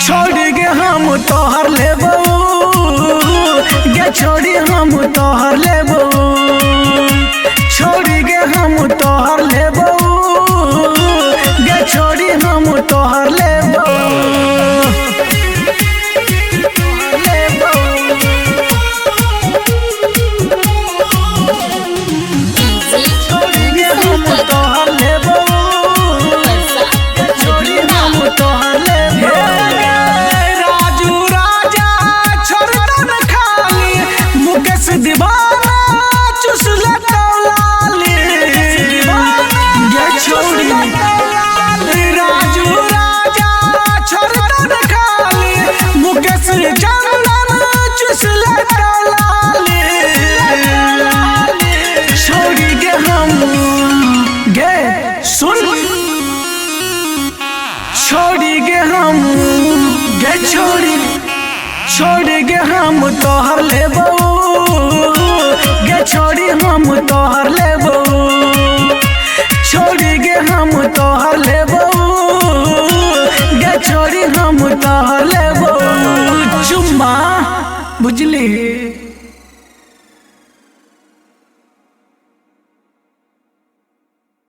छोड़ी गे हम तोहर लेबो गे छोड़ी हम तोहर लेबो छोड़ी गे हम तोहर लेबो गे छोड़ी हम तोहर लेबो दीवाना चुसला कौलाली गे छोड़ी राजू राजा छोड़न खाली मुकेश चंदन चुसला कौलाली छोड़ी गे हम गे सुन छोड़ी गे हम गे छोड़ी गे हम तोहर लेबो गे छोड़ी हम तोहर लेबो छोड़ी गे हम तोहर लेबो गे छोड़ी हम तोहर लेबो चुम्मा बुझली।